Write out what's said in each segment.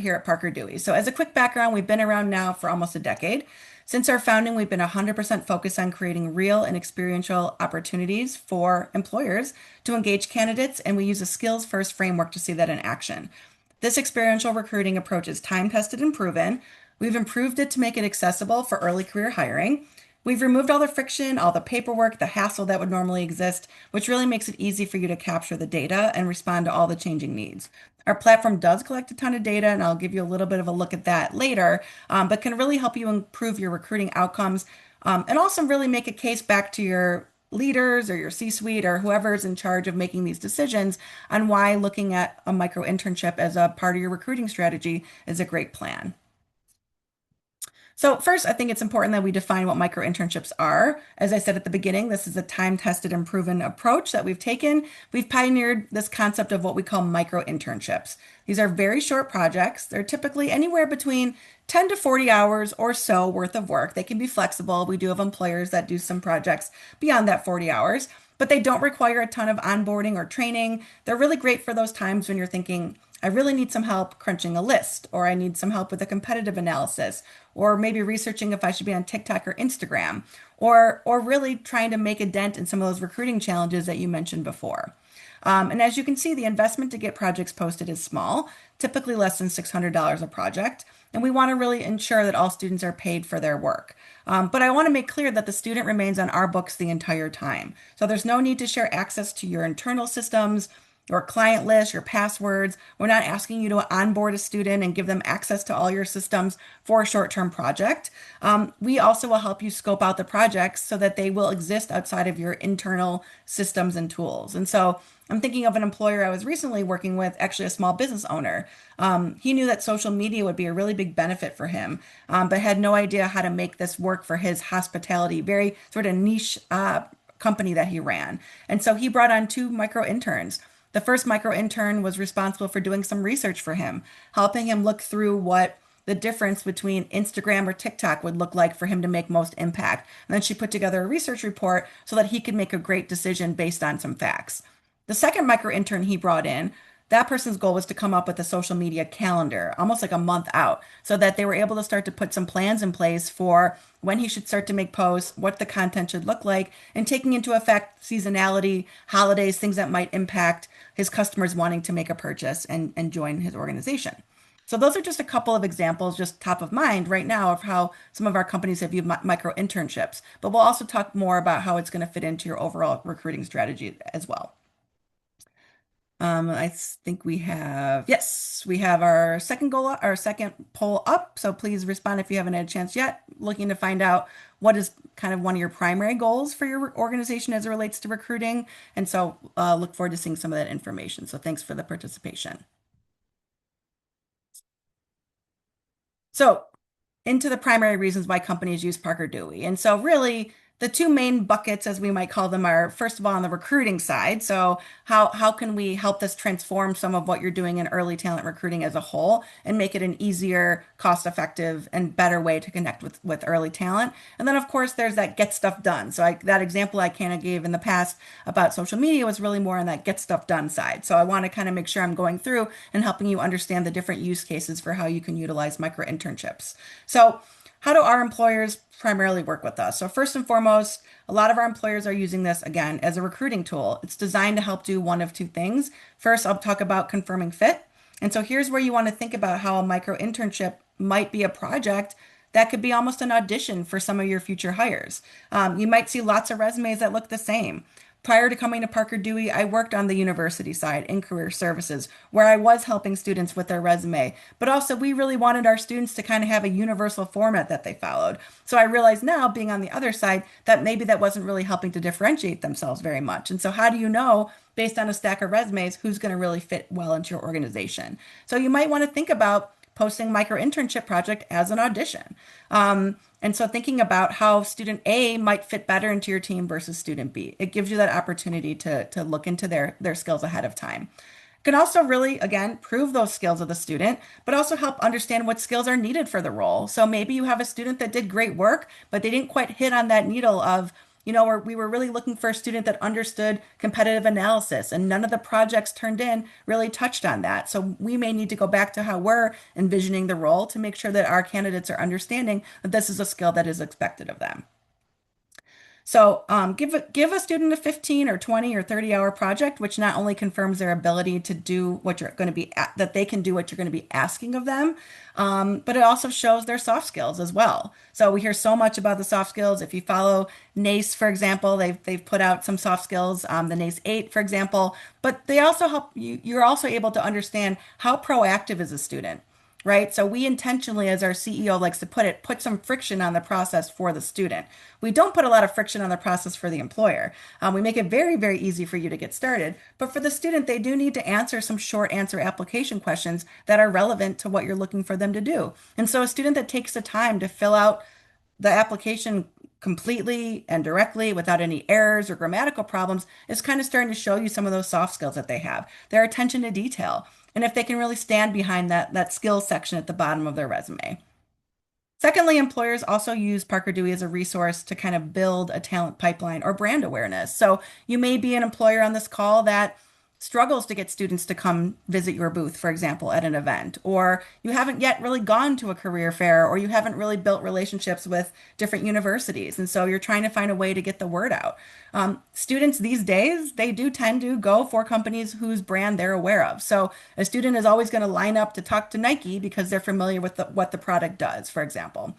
here at Parker Dewey. So, as a quick background, we've been around now for almost a decade. Since our founding, we've been 100% focused on creating real and experiential opportunities for employers to engage candidates, and we use a skills first framework to see that in action. This experiential recruiting approach is time tested and proven. We've improved it to make it accessible for early career hiring. We've removed all the friction, all the paperwork, the hassle that would normally exist, which really makes it easy for you to capture the data and respond to all the changing needs. Our platform does collect a ton of data, and I'll give you a little bit of a look at that later, but can really help you improve your recruiting outcomes and also really make a case back to your leaders or your C-suite or whoever's in charge of making these decisions on why looking at a micro internship as a part of your recruiting strategy is a great plan. So first, I think it's important that we define what micro internships are. As I said at the beginning, this is a time-tested and proven approach that we've taken. We've pioneered this concept of what we call micro internships. These are very short projects. They're typically anywhere between 10 to 40 hours or so worth of work. They can be flexible. We do have employers that do some projects beyond that 40 hours, but they don't require a ton of onboarding or training. They're really great for those times when you're thinking, I really need some help crunching a list, or I need some help with a competitive analysis, or maybe researching if I should be on TikTok or Instagram, or really trying to make a dent in some of those recruiting challenges that you mentioned before. And as you can see, the investment to get projects posted is small, typically less than $600 a project. And we want to really ensure that all students are paid for their work. But I want to make clear that the student remains on our books the entire time. So there's no need to share access to your internal systems, your client list, your passwords. We're not asking you to onboard a student and give them access to all your systems for a short-term project. We also will help you scope out the projects so that they will exist outside of your internal systems and tools. And so I'm thinking of an employer I was recently working with, actually a small business owner. He knew that social media would be a really big benefit for him, but had no idea how to make this work for his hospitality, very sort of niche company that he ran. And so he brought on two micro interns. The first micro intern was responsible for doing some research for him, helping him look through what the difference between Instagram or TikTok would look like for him to make most impact. And then she put together a research report so that he could make a great decision based on some facts. The second micro intern he brought in, that person's goal was to come up with a social media calendar, almost like a month out, so that they were able to start to put some plans in place for when he should start to make posts, what the content should look like, and taking into effect seasonality, holidays, things that might impact his customers wanting to make a purchase and join his organization. So those are just a couple of examples, just top of mind right now, of how some of our companies have viewed micro internships. But we'll also talk more about how it's going to fit into your overall recruiting strategy as well. I think yes, we have our second goal, our second poll up. So please respond if you haven't had a chance yet. Looking to find out what is kind of one of your primary goals for your organization as it relates to recruiting. And so look forward to seeing some of that information. So thanks for the participation. So into the primary reasons why companies use Parker Dewey. And so really the two main buckets, as we might call them, are first of all on the recruiting side. So how can we help this transform some of what you're doing in early talent recruiting as a whole and make it an easier, cost-effective, and better way to connect with early talent? And then of course there's that get stuff done. So that example I kind of gave in the past about social media was really more on that get stuff done side. So I want to kind of make sure I'm going through and helping you understand the different use cases for how you can utilize micro internships. So how do our employers primarily work with us? So first and foremost, a lot of our employers are using this again as a recruiting tool. It's designed to help do one of two things. First, I'll talk about confirming fit. And so here's where you want to think about how a micro internship might be a project that could be almost an audition for some of your future hires. You might see lots of resumes that look the same. Prior to coming to Parker Dewey, I worked on the university side in career services, where I was helping students with their resume. But also, we really wanted our students to kind of have a universal format that they followed. So I realize now, being on the other side, that maybe that wasn't really helping to differentiate themselves very much. And so, how do you know, based on a stack of resumes, who's going to really fit well into your organization? So you might want to think about posting micro internship project as an audition. And so thinking about how student A might fit better into your team versus student B, it gives you that opportunity to look into their skills ahead of time. It can also really, again, prove those skills of the student, but also help understand what skills are needed for the role. So maybe you have a student that did great work, but they didn't quite hit on that needle of we were really looking for a student that understood competitive analysis, and none of the projects turned in really touched on that. So we may need to go back to how we're envisioning the role to make sure that our candidates are understanding that this is a skill that is expected of them. So give a student a 15 or 20 or 30-hour project, which not only confirms their ability to do what you're going to be that they can do what you're going to be asking of them, but it also shows their soft skills as well. So we hear so much about the soft skills. If you follow NACE, for example, they've put out some soft skills, the NACE 8, for example, but they also help you. You're also able to understand how proactive is a student, right? So we intentionally, as our CEO likes to put it, put some friction on the process for the student. We don't put a lot of friction on the process for the employer. We make it very, very easy for you to get started. But for the student, they do need to answer some short answer application questions that are relevant to what you're looking for them to do. And so a student that takes the time to fill out the application completely and directly without any errors or grammatical problems is kind of starting to show you some of those soft skills that they have, their attention to detail, and if they can really stand behind that skills section at the bottom of their resume. Secondly, employers also use Parker Dewey as a resource to kind of build a talent pipeline or brand awareness. So you may be an employer on this call that struggles to get students to come visit your booth, for example, at an event, or you haven't yet really gone to a career fair, or you haven't really built relationships with different universities. And so you're trying to find a way to get the word out. Students these days, they do tend to go for companies whose brand they're aware of. So a student is always going to line up to talk to Nike because they're familiar with what the product does, for example.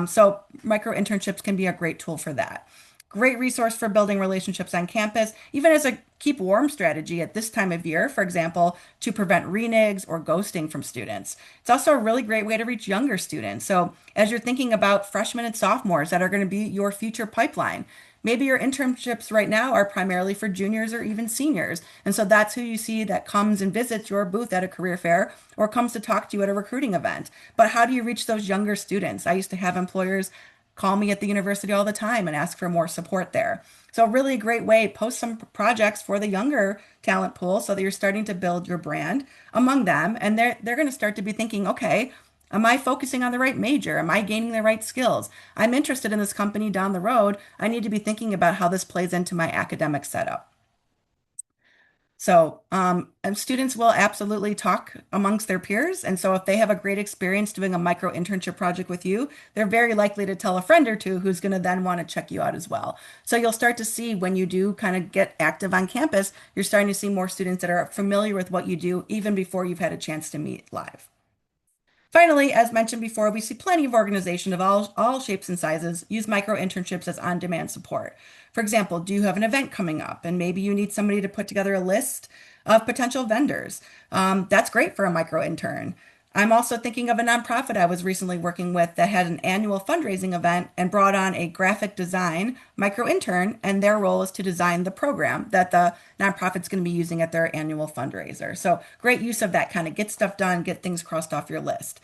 So micro internships can be a great tool for that. Great resource for building relationships on campus, even as a keep warm strategy at this time of year, for example, to prevent renegs or ghosting from students. It's also a really great way to reach younger students. So as you're thinking about freshmen and sophomores that are going to be your future pipeline, maybe your internships right now are primarily for juniors or even seniors. And so that's who you see that comes and visits your booth at a career fair or comes to talk to you at a recruiting event. But how do you reach those younger students? I used to have employers call me at the university all the time and ask for more support there. So really a great way, post some projects for the younger talent pool so that you're starting to build your brand among them. And they're going to start to be thinking, okay, am I focusing on the right major? Am I gaining the right skills? I'm interested in this company down the road. I need to be thinking about how this plays into my academic setup. So, and students will absolutely talk amongst their peers. And so, if they have a great experience doing a micro internship project with you, they're very likely to tell a friend or two who's going to then want to check you out as well. So, you'll start to see when you do kind of get active on campus, you're starting to see more students that are familiar with what you do even before you've had a chance to meet live. Finally, as mentioned before, we see plenty of organizations of all shapes and sizes use micro internships as on-demand support. For example, do you have an event coming up and maybe you need somebody to put together a list of potential vendors? That's great for a micro intern. I'm also thinking of a nonprofit I was recently working with that had an annual fundraising event and brought on a graphic design micro intern, and their role is to design the program that the nonprofit's going to be using at their annual fundraiser. So great use of that kind of get stuff done, get things crossed off your list.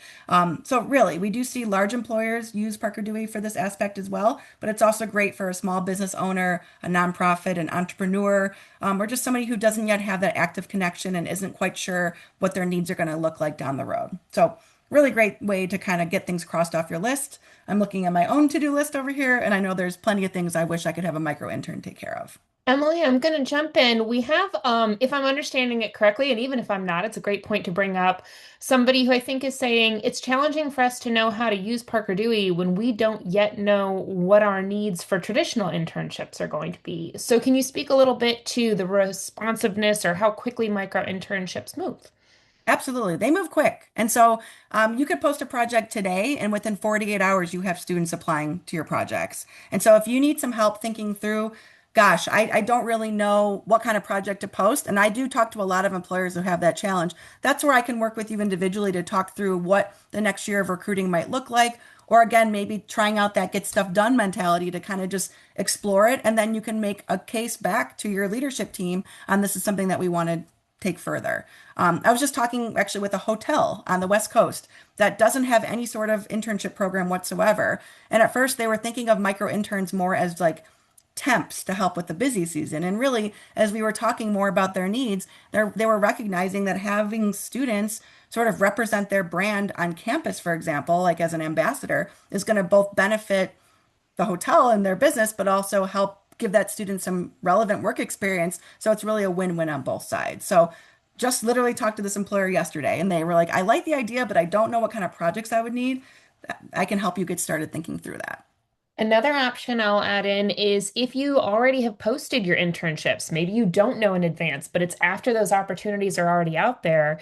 So really, we do see large employers use Parker Dewey for this aspect as well, but it's also great for a small business owner, a nonprofit, an entrepreneur, or just somebody who doesn't yet have that active connection and isn't quite sure what their needs are going to look like down the road. So really great way to kind of get things crossed off your list. I'm looking at my own to-do list over here, and I know there's plenty of things I wish I could have a micro intern take care of. Emily, I'm going to jump in. We have, if I'm understanding it correctly, and even if I'm not, it's a great point to bring up somebody who I think is saying it's challenging for us to know how to use Parker Dewey when we don't yet know what our needs for traditional internships are going to be. So, can you speak a little bit to the responsiveness or how quickly micro internships move? Absolutely. They move quick. And so you could post a project today, and within 48 hours, you have students applying to your projects. And so if you need some help thinking through, gosh, I don't really know what kind of project to post. And I do talk to a lot of employers who have that challenge. That's where I can work with you individually to talk through what the next year of recruiting might look like. Or again, maybe trying out that get stuff done mentality to kind of just explore it. And then you can make a case back to your leadership team on this is something that we want to take further. I was just talking actually with a hotel on the West Coast that doesn't have any sort of internship program whatsoever. And at first they were thinking of micro interns more as like temps to help with the busy season. And really, as we were talking more about their needs, they were recognizing that having students sort of represent their brand on campus, for example, like as an ambassador, is going to both benefit the hotel and their business, but also help give that student some relevant work experience. So it's really a win-win on both sides. So just literally talked to this employer yesterday and they were like, I like the idea, but I don't know what kind of projects I would need. I can help you get started thinking through that. Another option I'll add in is if you already have posted your internships, maybe you don't know in advance, but it's after those opportunities are already out there.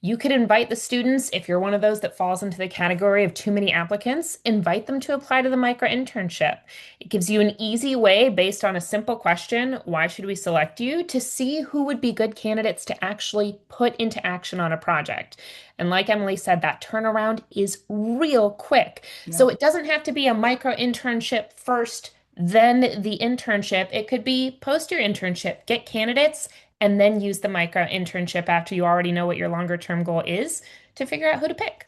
You could invite the students, if you're one of those that falls into the category of too many applicants, invite them to apply to the micro internship. It gives you an easy way based on a simple question, why should we select you, to see who would be good candidates to actually put into action on a project. And like Emily said, that turnaround is real quick. So Yeah. it doesn't have to be a micro internship first, then the internship. It could be post your internship, get candidates, and then use the micro internship after you already know what your longer term goal is to figure out who to pick.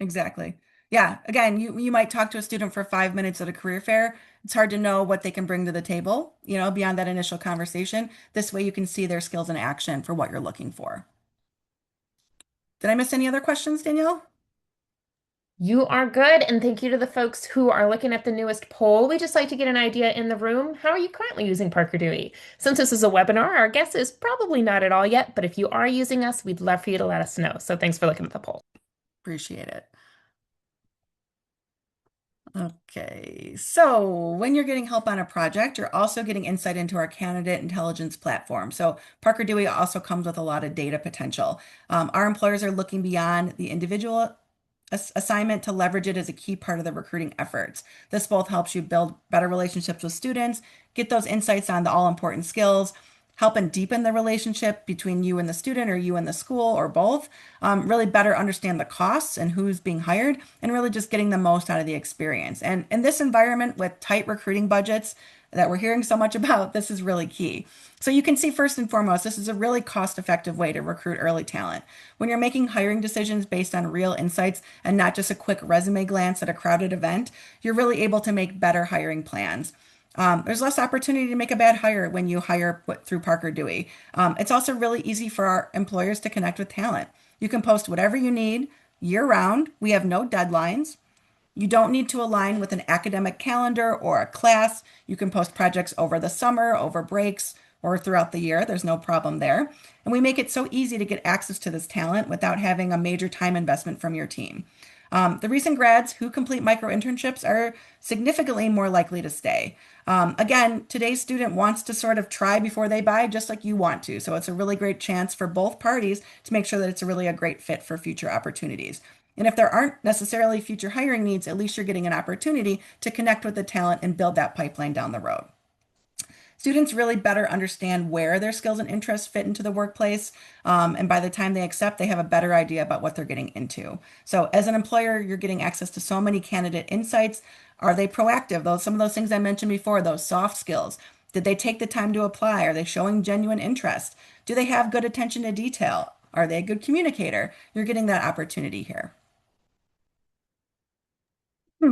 Exactly. Yeah. Again, you might talk to a student for 5 minutes at a career fair. It's hard to know what they can bring to the table, beyond that initial conversation. This way you can see their skills in action for what you're looking for. Did I miss any other questions, Danielle? You are good, and thank you to the folks who are looking at the newest poll. We just like to get an idea in the room. How are you currently using Parker Dewey? Since this is a webinar, our guess is probably not at all yet, but if you are using us, we'd love for you to let us know. So thanks for looking at the poll. Appreciate it. Okay, so when you're getting help on a project, you're also getting insight into our candidate intelligence platform. So Parker Dewey also comes with a lot of data potential. Our employers are looking beyond the individual assignment to leverage it as a key part of the recruiting efforts. This both helps you build better relationships with students, get those insights on the all important skills, help and deepen the relationship between you and the student or you and the school or both, really better understand the costs and who's being hired, and really just getting the most out of the experience. And in this environment with tight recruiting budgets that we're hearing so much about, this is really key. So you can see first and foremost, this is a really cost-effective way to recruit early talent. When you're making hiring decisions based on real insights and not just a quick resume glance at a crowded event, you're really able to make better hiring plans. There's less opportunity to make a bad hire when you hire through Parker Dewey. It's also really easy for our employers to connect with talent. You can post whatever you need year round. We have no deadlines. You don't need to align with an academic calendar or a class. You can post projects over the summer, over breaks, or throughout the year. There's no problem there. And we make it so easy to get access to this talent without having a major time investment from your team. The recent grads who complete micro internships are significantly more likely to stay. Again, today's student wants to sort of try before they buy, just like you want to. So it's a really great chance for both parties to make sure that it's really a great fit for future opportunities. And if there aren't necessarily future hiring needs, at least you're getting an opportunity to connect with the talent and build that pipeline down the road. Students really better understand where their skills and interests fit into the workplace. And by the time they accept, they have a better idea about what they're getting into. So as an employer, you're getting access to so many candidate insights. Are they proactive? Some of those things I mentioned before, those soft skills. Did they take the time to apply? Are they showing genuine interest? Do they have good attention to detail? Are they a good communicator? You're getting that opportunity here.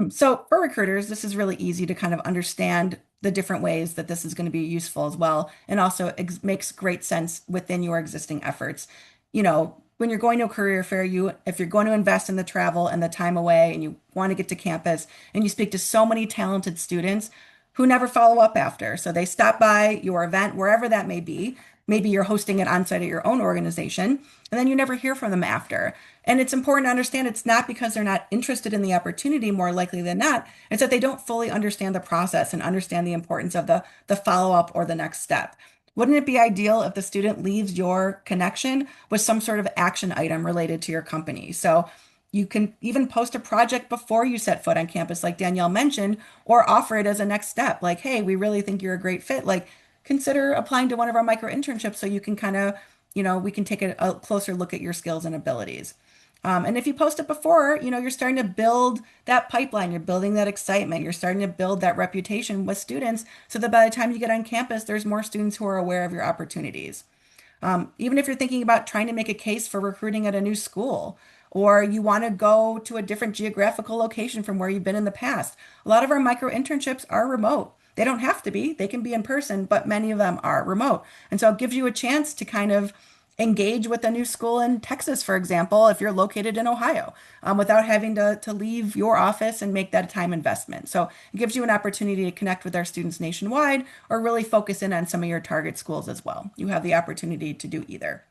So for recruiters, this is really easy to kind of understand the different ways that this is going to be useful as well, and also makes great sense within your existing efforts. When you're going to a career fair, if you're going to invest in the travel and the time away, and you want to get to campus, and you speak to so many talented students who never follow up after. So they stop by your event, wherever that may be. Maybe you're hosting it on site at your own organization, and then you never hear from them after. And it's important to understand it's not because they're not interested in the opportunity, more likely than not. It's that they don't fully understand the process and understand the importance of the follow-up or the next step. Wouldn't it be ideal if the student leaves your connection with some sort of action item related to your company? So you can even post a project before you set foot on campus, like Danielle mentioned, or offer it as a next step. Like, hey, we really think you're a great fit. Like, consider applying to one of our micro internships so you can kind of, we can take a closer look at your skills and abilities. And if you post it before, you're starting to build that pipeline, you're building that excitement, you're starting to build that reputation with students so that by the time you get on campus, there's more students who are aware of your opportunities. Even if you're thinking about trying to make a case for recruiting at a new school, or you want to go to a different geographical location from where you've been in the past, a lot of our micro internships are remote. They don't have to be, they can be in person, but many of them are remote. And so it gives you a chance to kind of engage with a new school in Texas, for example, if you're located in Ohio, without having to leave your office and make that a time investment. So it gives you an opportunity to connect with our students nationwide or really focus in on some of your target schools as well. You have the opportunity to do either.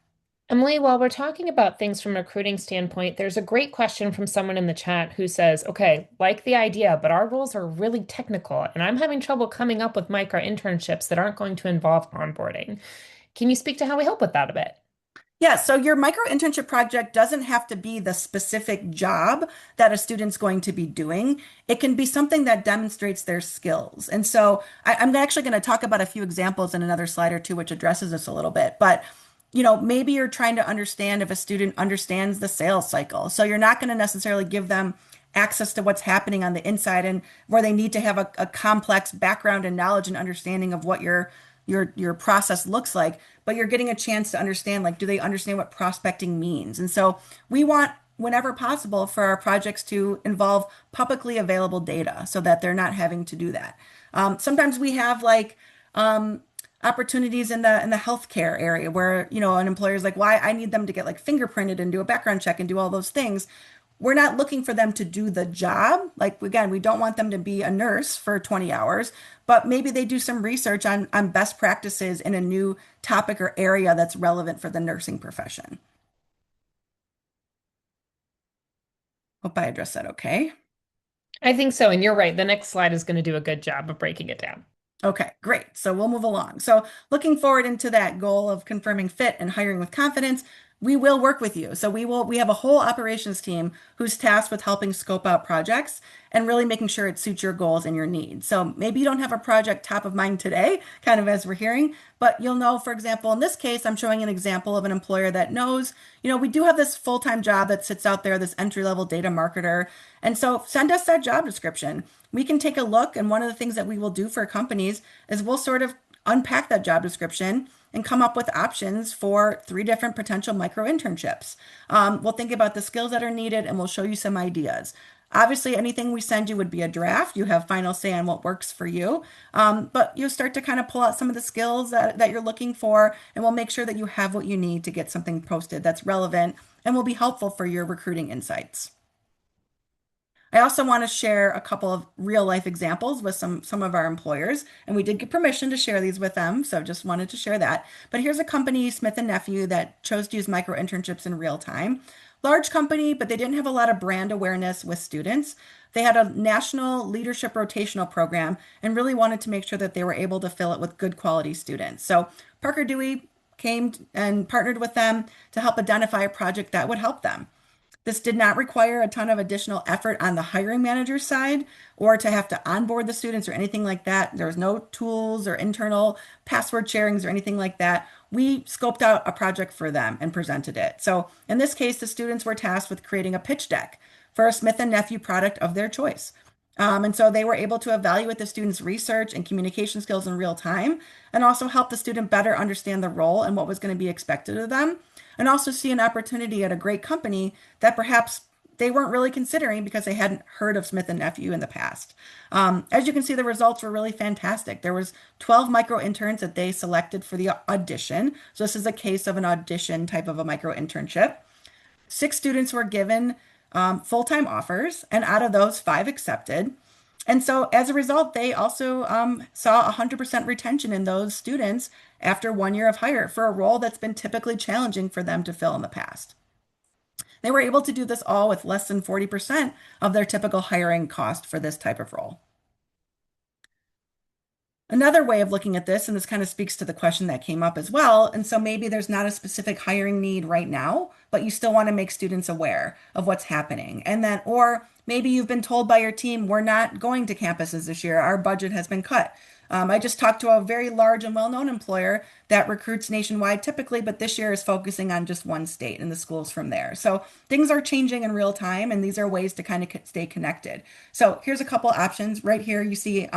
Emily, while we're talking about things from a recruiting standpoint, there's a great question from someone in the chat who says, okay, like the idea, but our roles are really technical, and I'm having trouble coming up with micro internships that aren't going to involve onboarding. Can you speak to how we help with that a bit? Yeah, so your micro internship project doesn't have to be the specific job that a student's going to be doing. It can be something that demonstrates their skills. And so I'm actually going to talk about a few examples in another slide or two, which addresses this a little bit. But, maybe you're trying to understand if a student understands the sales cycle. So you're not going to necessarily give them access to what's happening on the inside and where they need to have a complex background and knowledge and understanding of what your process looks like, but you're getting a chance to understand, like, do they understand what prospecting means? And so we want, whenever possible, for our projects to involve publicly available data so that they're not having to do that. Sometimes we have like opportunities in the healthcare area where, an employer is like, why I need them to get like fingerprinted and do a background check and do all those things. We're not looking for them to do the job. Like, again, we don't want them to be a nurse for 20 hours, but maybe they do some research on best practices in a new topic or area that's relevant for the nursing profession. Hope I addressed that okay. I think so, and you're right. The next slide is going to do a good job of breaking it down. Okay, great. So we'll move along. So looking forward into that goal of confirming fit and hiring with confidence, we will work with you. So we have a whole operations team who's tasked with helping scope out projects and really making sure it suits your goals and your needs. So maybe you don't have a project top of mind today, kind of as we're hearing, but you'll know, for example, in this case, I'm showing an example of an employer that knows, we do have this full-time job that sits out there, this entry-level data marketer. And so send us that job description. We can take a look. And one of the things that we will do for companies is we'll sort of unpack that job description and come up with options for 3 different potential micro internships. We'll think about the skills that are needed and we'll show you some ideas. Obviously, anything we send you would be a draft. You have final say on what works for you. But you'll start to kind of pull out some of the skills that you're looking for, and we'll make sure that you have what you need to get something posted that's relevant and will be helpful for your recruiting insights. I also want to share a couple of real life examples with some of our employers, and we did get permission to share these with them, so just wanted to share that. But here's a company, Smith and Nephew, that chose to use micro internships in real time. Large company, but they didn't have a lot of brand awareness with students. They had a national leadership rotational program and really wanted to make sure that they were able to fill it with good quality students. So Parker Dewey came and partnered with them to help identify a project that would help them. This did not require a ton of additional effort on the hiring manager's side or to have to onboard the students or anything like that. There was no tools or internal password sharings or anything like that. We scoped out a project for them and presented it. So in this case, the students were tasked with creating a pitch deck for a Smith and Nephew product of their choice. And so they were able to evaluate the student's research and communication skills in real time and also help the student better understand the role and what was going to be expected of them, and also see an opportunity at a great company that perhaps they weren't really considering because they hadn't heard of Smith and Nephew in the past. As you can see, the results were really fantastic. There was 12 micro interns that they selected for the audition. So this is a case of an audition type of a micro internship. 6 students were given full-time offers, and out of those, 5 accepted. And so as a result, they also saw 100% retention in those students after 1 year of hire for a role that's been typically challenging for them to fill in the past. They were able to do this all with less than 40% of their typical hiring cost for this type of role. Another way of looking at this, and this kind of speaks to the question that came up as well, and so maybe there's not a specific hiring need right now, but you still want to make students aware of what's happening. And then, or maybe you've been told by your team, we're not going to campuses this year, our budget has been cut. I just talked to a very large and well-known employer that recruits nationwide typically, but this year is focusing on just one state and the schools from there. So things are changing in real time, and these are ways to kind of stay connected. So here's a couple options. Right here, you see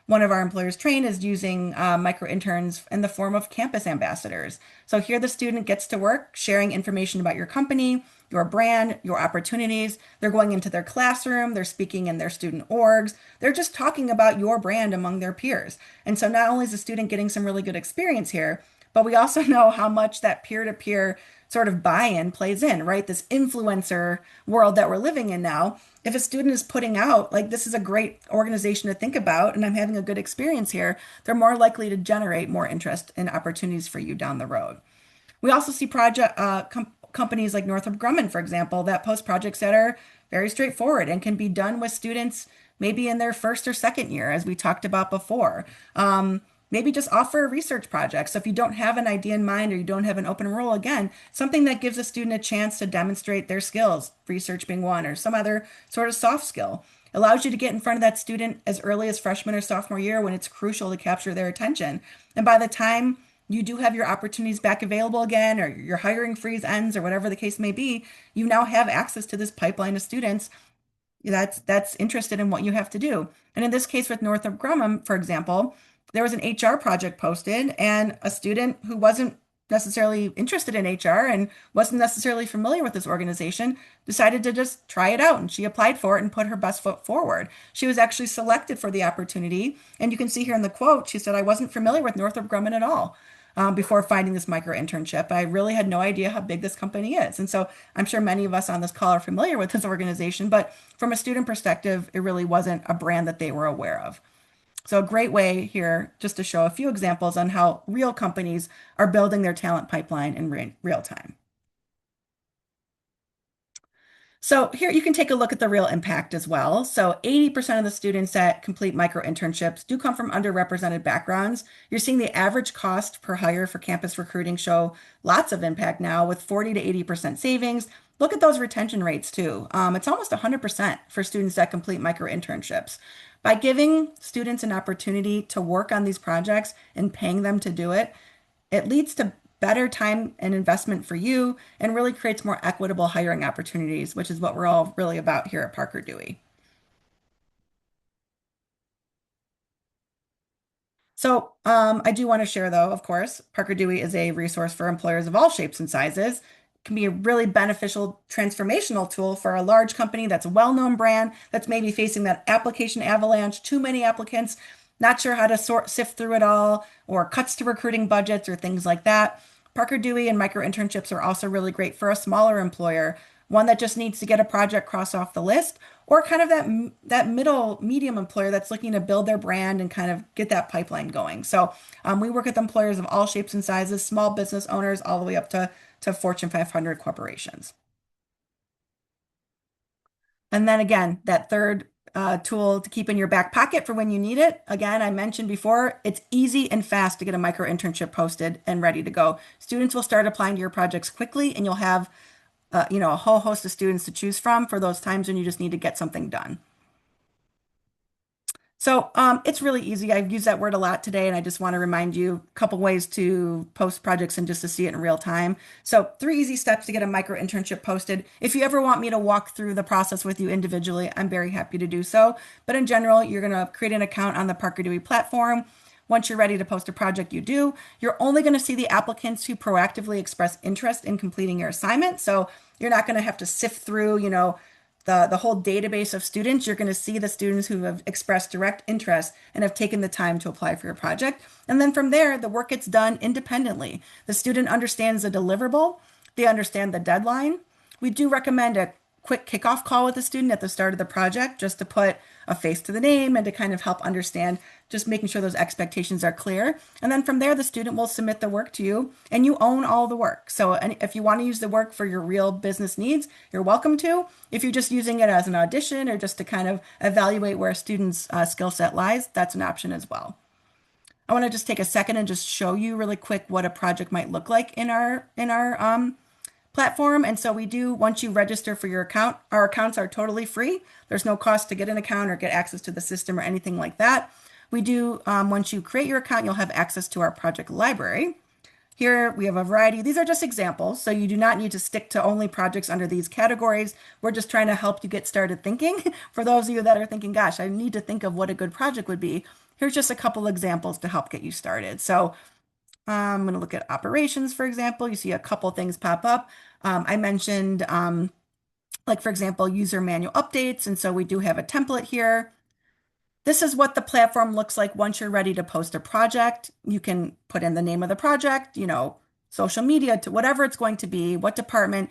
one of our employers trained is using micro interns in the form of campus ambassadors. So here the student gets to work sharing information about your company, your brand, your opportunities. They're going into their classroom, they're speaking in their student orgs, they're just talking about your brand among their peers. And so not only is the student getting some really good experience here, but we also know how much that peer-to-peer sort of buy-in plays in, right? This influencer world that we're living in now. If a student is putting out, like, this is a great organization to think about, and I'm having a good experience here, they're more likely to generate more interest and opportunities for you down the road. We also see companies like Northrop Grumman, for example, that post projects that are very straightforward and can be done with students maybe in their first or second year, as we talked about before. Maybe just offer research projects. So if you don't have an idea in mind or you don't have an open role, again, something that gives a student a chance to demonstrate their skills, research being one, or some other sort of soft skill. Allows you to get in front of that student as early as freshman or sophomore year when it's crucial to capture their attention. And by the time you do have your opportunities back available again, or your hiring freeze ends, or whatever the case may be, you now have access to this pipeline of students that's interested in what you have to do. And in this case with Northrop Grumman, for example, there was an HR project posted, and a student who wasn't necessarily interested in HR and wasn't necessarily familiar with this organization decided to just try it out, and she applied for it and put her best foot forward. She was actually selected for the opportunity, and you can see here in the quote, she said, "I wasn't familiar with Northrop Grumman at all." Before finding this micro internship, I really had no idea how big this company is. And so I'm sure many of us on this call are familiar with this organization, but from a student perspective, it really wasn't a brand that they were aware of. So a great way here just to show a few examples on how real companies are building their talent pipeline in real time. So here you can take a look at the real impact as well. So 80% of the students that complete micro internships do come from underrepresented backgrounds. You're seeing the average cost per hire for campus recruiting show lots of impact now with 40 to 80% savings. Look at those retention rates too. It's almost 100% for students that complete micro internships. By giving students an opportunity to work on these projects and paying them to do it, it leads to better time and investment for you and really creates more equitable hiring opportunities, which is what we're all really about here at Parker Dewey. So I do want to share, though, of course, Parker Dewey is a resource for employers of all shapes and sizes. It can be a really beneficial transformational tool for a large company that's a well-known brand that's maybe facing that application avalanche, too many applicants, not sure how to sift through it all, or cuts to recruiting budgets or things like that. Parker Dewey and micro internships are also really great for a smaller employer, one that just needs to get a project crossed off the list, or kind of that middle medium employer that's looking to build their brand and kind of get that pipeline going. So we work with employers of all shapes and sizes, small business owners, all the way up to Fortune 500 corporations. And then again, that third tool to keep in your back pocket for when you need it. Again, I mentioned before, it's easy and fast to get a micro internship posted and ready to go. Students will start applying to your projects quickly, and you'll have a whole host of students to choose from for those times when you just need to get something done. So it's really easy. I've used that word a lot today, and I just want to remind you a couple ways to post projects and just to see it in real time. So 3 easy steps to get a micro internship posted. If you ever want me to walk through the process with you individually, I'm very happy to do so. But in general, you're going to create an account on the Parker Dewey platform. Once you're ready to post a project, you do. You're only going to see the applicants who proactively express interest in completing your assignment. So you're not going to have to sift through, the whole database of students. You're going to see the students who have expressed direct interest and have taken the time to apply for your project. And then from there, the work gets done independently. The student understands the deliverable, they understand the deadline. We do recommend a quick kickoff call with the student at the start of the project just to put a face to the name and to kind of help understand, just making sure those expectations are clear. And then from there, the student will submit the work to you and you own all the work. So if you want to use the work for your real business needs, you're welcome to. If you're just using it as an audition or just to kind of evaluate where a student's skill set lies, that's an option as well. I want to just take a second and just show you really quick what a project might look like in our platform. And so we do, once you register for your account, our accounts are totally free. There's no cost to get an account or get access to the system or anything like that. We do, once you create your account, you'll have access to our project library. Here we have a variety. These are just examples, so you do not need to stick to only projects under these categories. We're just trying to help you get started thinking. For those of you that are thinking, gosh, I need to think of what a good project would be, here's just a couple examples to help get you started. So I'm going to look at operations, for example. You see a couple things pop up. I mentioned, like, for example, user manual updates. And so we do have a template here. This is what the platform looks like once you're ready to post a project. You can put in the name of the project, social media to whatever it's going to be, what department,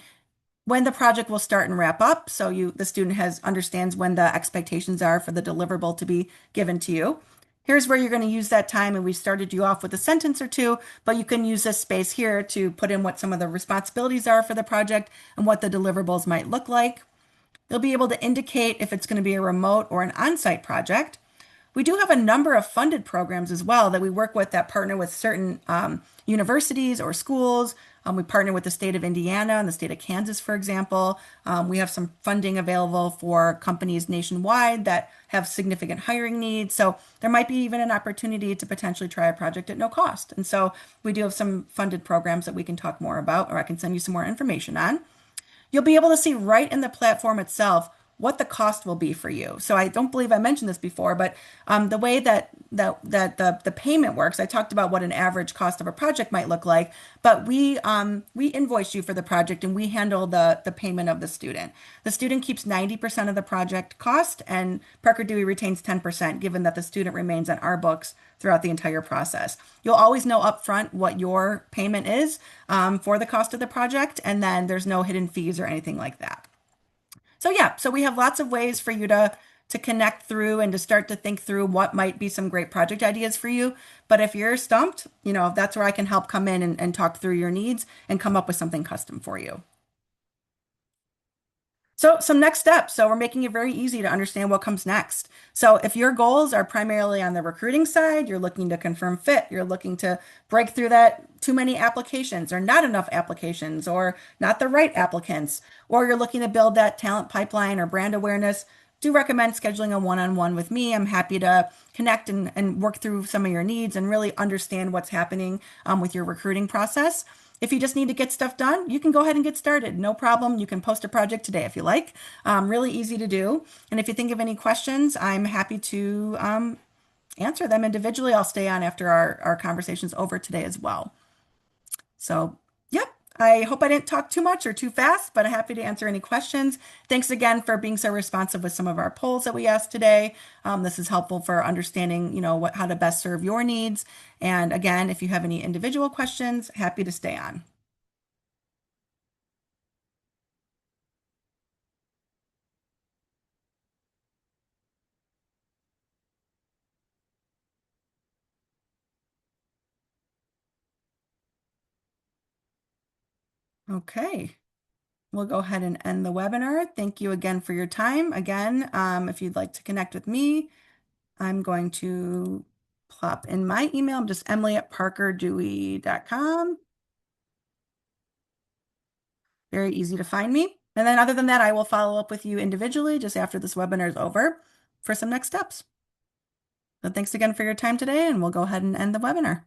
when the project will start and wrap up. So the student understands when the expectations are for the deliverable to be given to you. Here's where you're going to use that time. And we started you off with a sentence or two, but you can use this space here to put in what some of the responsibilities are for the project and what the deliverables might look like. You'll be able to indicate if it's going to be a remote or an on-site project. We do have a number of funded programs as well that we work with that partner with certain universities or schools. We partner with the state of Indiana and the state of Kansas, for example. We have some funding available for companies nationwide that have significant hiring needs. So there might be even an opportunity to potentially try a project at no cost. And so we do have some funded programs that we can talk more about, or I can send you some more information on. You'll be able to see right in the platform itself what the cost will be for you. So I don't believe I mentioned this before, but the way that the payment works, I talked about what an average cost of a project might look like, but we invoice you for the project and we handle the payment of the student. The student keeps 90% of the project cost, and Parker Dewey retains 10%, given that the student remains on our books throughout the entire process. You'll always know upfront what your payment is for the cost of the project, and then there's no hidden fees or anything like that. So yeah, so we have lots of ways for you to connect through and to start to think through what might be some great project ideas for you. But if you're stumped, that's where I can help come in and talk through your needs and come up with something custom for you. So, some next steps. So, we're making it very easy to understand what comes next. So, if your goals are primarily on the recruiting side, you're looking to confirm fit, you're looking to break through that too many applications or not enough applications or not the right applicants, or you're looking to build that talent pipeline or brand awareness, do recommend scheduling a one-on-one with me. I'm happy to connect and work through some of your needs and really understand what's happening with your recruiting process. If you just need to get stuff done, you can go ahead and get started. No problem. You can post a project today if you like. Really easy to do. And if you think of any questions, I'm happy to answer them individually. I'll stay on after our conversation's over today as well. So, yep. I hope I didn't talk too much or too fast, but I'm happy to answer any questions. Thanks again for being so responsive with some of our polls that we asked today. This is helpful for understanding, how to best serve your needs. And again, if you have any individual questions, happy to stay on. Okay. We'll go ahead and end the webinar. Thank you again for your time. Again, if you'd like to connect with me, I'm going to plop in my email. I'm just emily@parkerdewey.com. Very easy to find me. And then other than that, I will follow up with you individually just after this webinar is over for some next steps. So thanks again for your time today, and we'll go ahead and end the webinar.